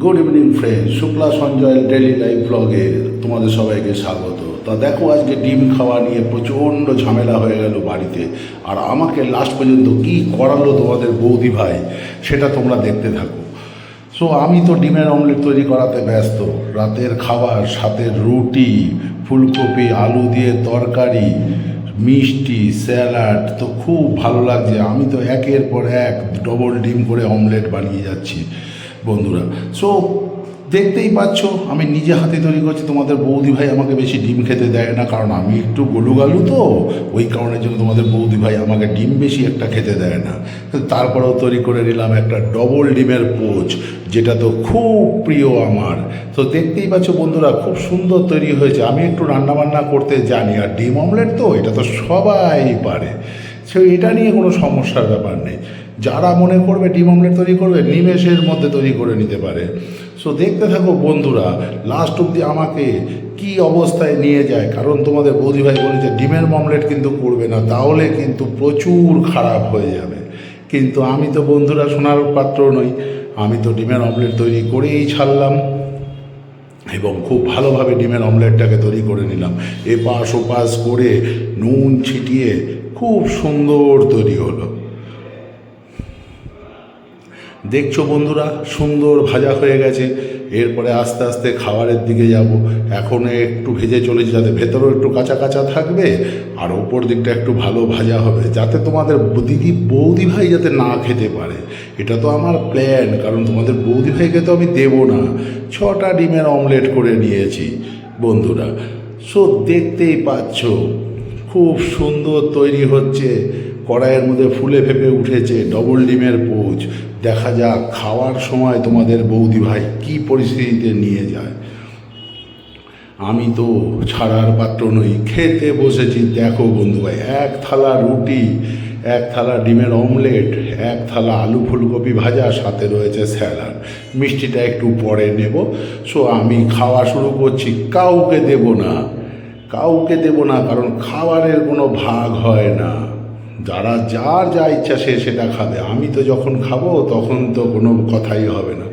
Good evening friend, Shukla Sanjay daily life ব্লগে তোমাদের সবাইকে স্বাগত। তা দেখো, আজকে ডিম খাওয়া নিয়ে প্রচণ্ড ঝামেলা হয়ে গেল বাড়িতে, আর আমাকে লাস্ট পর্যন্ত কি করালো তোমাদের বৌদি ভাই সেটা তোমরা দেখতে থাকো। সো আমি তো ডিমের অমলেট তৈরি করাতে ব্যস্ত, রাতের খাবার সাথে রুটি, ফুলকপি আলু দিয়ে তরকারি, মিষ্টি, স্যালাড, তো খুব ভালো লাগছে। আমি তো একের পর এক ডবল ডিম করে অমলেট বানিয়ে যাচ্ছি বন্ধুরা। সো দেখতেই পাচ্ছ আমি নিজে হাতে তৈরি করছি। তোমাদের বৌদি ভাই আমাকে বেশি ডিম খেতে দেয় না, কারণ আমি একটু গোলুগালু, তো ওই কারণের জন্য তোমাদের বৌদি ভাই আমাকে ডিম বেশি একটা খেতে দেয় না। তারপরেও তৈরি করে নিলাম একটা ডবল ডিমের পোচ, যেটা তো খুব প্রিয় আমার। তো দেখতেই পাচ্ছ বন্ধুরা, খুব সুন্দর তৈরি হয়েছে। আমি একটু রান্নাবান্না করতে জানি, আর ডিম অমলেট তো এটা তো সবাই পারে, সে এটা নিয়ে কোনো সমস্যার ব্যাপার নেই। যারা মনে করবে ডিম অমলেট তৈরি করবে, নিমেষের মধ্যে তৈরি করে নিতে পারে। সো দেখতে থাকো বন্ধুরা, লাস্ট অবধি আমাকে কি অবস্থায় নিয়ে যায়। কারণ তোমাদের বৌদিভাই বলেছে ডিমের অমলেট কিন্তু করবে না, তাহলে কিন্তু প্রচুর খারাপ হয়ে যাবে। কিন্তু আমি তো বন্ধুরা সোনার পাত্র নই, আমি তো ডিমের অমলেট তৈরি করেই ছাড়লাম, এবং খুব ভালোভাবে ডিমের অমলেটটাকে তৈরি করে নিলাম। এপাশ ওপাশ করে নুন ছিটিয়ে খুব সুন্দর তৈরি হলো। দেখছো বন্ধুরা, সুন্দর ভাজা হয়ে গেছে। এরপরে আস্তে আস্তে খাবারের দিকে যাব। এখন একটু ভেজে চলেছি, যাতে ভেতরেও একটু কাঁচা কাঁচা থাকবে আর ওপর দিকটা একটু ভালো ভাজা হবে, যাতে তোমাদের বৌদি ভাই যাতে না খেতে পারে। এটা তো আমার প্ল্যান, কারণ তোমাদের বৌদি ভাইকে তো আমি দেবো না। 6টা ডিমের অমলেট করে নিয়েছি বন্ধুরা। সো দেখতেই পাচ্ছ খুব সুন্দর তৈরি হচ্ছে, কড়াইয়ের মধ্যে ফুলে ফেপে উঠেছে ডবল ডিমের পোচ। দেখা যাক খাওয়ার সময় তোমাদের বৌদি ভাই কী পরিস্থিতিতে নিয়ে যায়। আমি তো ছাড়ার পাত্র নই, খেতে বসেছি। দেখো বন্ধু ভাই, এক থালা রুটি, এক থালা ডিমের অমলেট, এক থালা আলু ফুলকপি ভাজা, সাথে রয়েছে স্যালাড। মিষ্টিটা একটু পরে নেব। সো আমি খাওয়া শুরু করছি। কাউকে দেব না, কাউকে দেব না, কারণ খাবারের কোনো ভাগ হয় না। যার যা ইচ্ছা সে সেটা খাবে। আমি তো যখন খাবো তখন তো কোনো কথাই হবে না।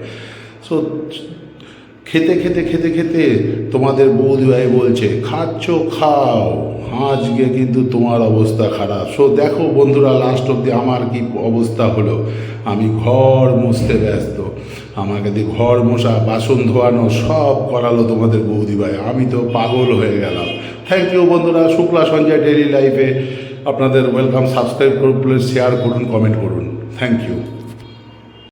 সো খেতে খেতে খেতে খেতে তোমাদের বৌদিভাই বলছে, খাচ্ছ খাও, আজকে কিন্তু তোমার অবস্থা খারাপ। সো দেখো বন্ধুরা, লাস্ট অবধি আমার কি অবস্থা হলো। আমি ঘর মুছতে ব্যস্ত, আমাকে দিয়ে ঘর মোছা, বাসন ধোয়ানো সব করালো তোমাদের বৌদিভাই। আমি তো পাগল হয়ে গেলাম। থ্যাংক ইউ বন্ধুরা। শুক্লা সঞ্জয় ডেইলি লাইফে আপনাদের ওয়েলকাম। সাবস্ক্রাইব করুন, প্লিজ শেয়ার করুন, কমেন্ট করুন। Thank you.